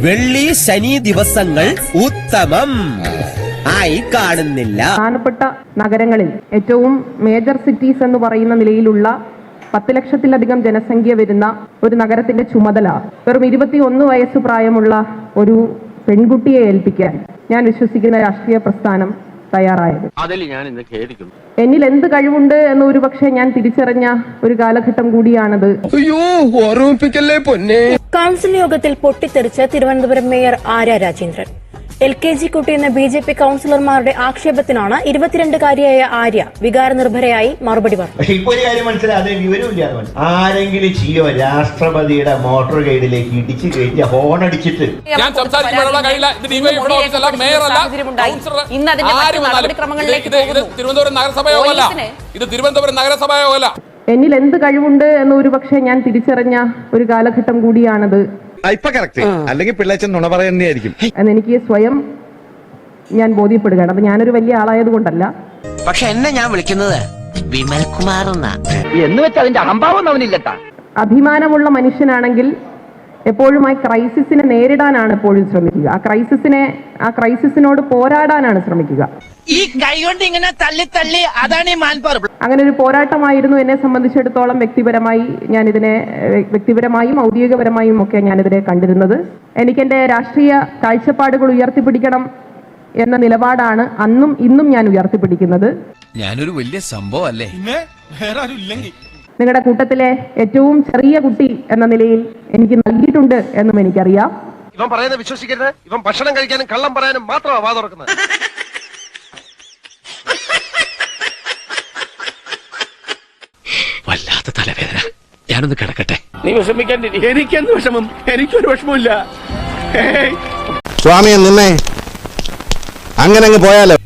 വെള്ളി ശനി ദിവസങ്ങൾ ഉത്തമം ആയി കാണുന്നില്ല. പ്രധാനപ്പെട്ട നഗരങ്ങളിൽ ഏറ്റവും മേജർ സിറ്റീസ് എന്ന് പറയുന്ന നിലയിലുള്ള 10 ലക്ഷത്തിലധികം ജനസംഖ്യ വരുന്ന ഒരു നഗരത്തിന്റെ ചുമതല വെറും 21 വയസ്സ് പ്രായമുള്ള ഒരു പെൺകുട്ടിയെ ഏൽപ്പിക്കാൻ ഞാൻ വിശ്വസിക്കുന്ന രാഷ്ട്രീയ പ്രസ്ഥാനം തയ്യാറായത്. എന്നിൽ എന്ത് കഴിവുണ്ട് എന്ന് ഒരുപക്ഷെ ഞാൻ തിരിച്ചറിഞ്ഞ ഒരു കാലഘട്ടം കൂടിയാണത്. കൗൺസിൽ യോഗത്തിൽ പൊട്ടിത്തെറിച്ച് തിരുവനന്തപുരം മേയർ ആര്യ രാജേന്ദ്രൻ. LKG കുട്ടി എന്ന BJP കൌൺസിലർമാരുടെ ആക്ഷേപത്തിനാണ് 22-കാരിയായ ആര്യ വികാരനിർഭരയായി മറുപടി പറഞ്ഞു. പക്ഷെ ഇപ്പൊ ഒരു കാര്യം മനസ്സിലായി, വിവരമില്ല. ആരെങ്കിലും ചെയ്യോ രാഷ്ട്രപതിയുടെ മോട്ടോർ ഗൈഡിലേക്ക് ഇടിച്ചു കയറ്റിയ ഹോൺ അടിച്ചിട്ട് ഞാൻ തിരുവനന്തപുരം നഗരസഭയോ അല്ല, ഇത് തിരുവനന്തപുരം നഗരസഭയോ അല്ല. എന്നിൽ എന്ത് കഴിവുണ്ട് എന്ന് ഒരുപക്ഷെ ഞാൻ തിരിച്ചറിഞ്ഞ ഒരു കാലഘട്ടം കൂടിയാണത്. അല്ലെങ്കിൽ പിള്ളേച്ചൻ നുണ പറയുന്നതായിരിക്കും എന്നെനിക്ക് സ്വയം ഞാൻ ബോധ്യപ്പെടുകയാണ്. അപ്പൊ ഞാനൊരു വലിയ ആളായത് കൊണ്ടല്ല. പക്ഷെ എന്നെ ഞാൻ വിളിക്കുന്നത് വിമൽ കുമാർ എന്ന് വെച്ചാൽ അതിന്റെ അഹംഭാവം അവനില്ലട്ടാ. അഭിമാനമുള്ള മനുഷ്യനാണെങ്കിൽ എപ്പോഴും ആ ക്രൈസിസിനെ നേരിടാനാണ് എപ്പോഴും ശ്രമിക്കുക. ആ ക്രൈസിസിനോട് പോരാടാനാണ് ശ്രമിക്കുക. ഈ കൈ കൊണ്ട് ഇങ്ങനെ തള്ളി തള്ളി അതാണ് ഈ മാൻപവർ. അങ്ങനെ ഒരു പോരാട്ടമായിരുന്നു എന്നെ സംബന്ധിച്ചിടത്തോളം വ്യക്തിപരമായും ഔദ്യോഗികപരമായും ഒക്കെ ഞാനിതിനെ കണ്ടിരുന്നത്. എനിക്കെന്റെ രാഷ്ട്രീയ കാഴ്ചപ്പാടുകൾ ഉയർത്തിപ്പിടിക്കണം എന്ന നിലപാടാണ് അന്നും ഇന്നും ഞാൻ ഉയർത്തിപ്പിടിക്കുന്നത്. ഞാനൊരു വലിയ സംഭവം അല്ലേ? നിങ്ങളുടെ കൂട്ടത്തിലെ ഏറ്റവും ചെറിയ കുട്ടി എന്ന നിലയിൽ എനിക്ക് നൽകിയിട്ടുണ്ട് എന്നും എനിക്കറിയാം. ഇവൻ പറയുന്നത് വിശ്വസിക്കരുത്. ഇവൻ ഭക്ഷണം കഴിക്കാനും കള്ളം പറയാനും മാത്രമാണ് വാ തുറക്കുന്നത്. വല്ലാത്ത തലവേദന, ഞാനൊന്ന് കിടക്കട്ടെ. നീ വിഷമിക്കാൻ എനിക്കെന്ത് വിഷമം? എനിക്കൊരു വിഷമമില്ല. സ്വാമിയെ നിന്നെ അങ്ങനെ അങ്ങ് പോയാലോ.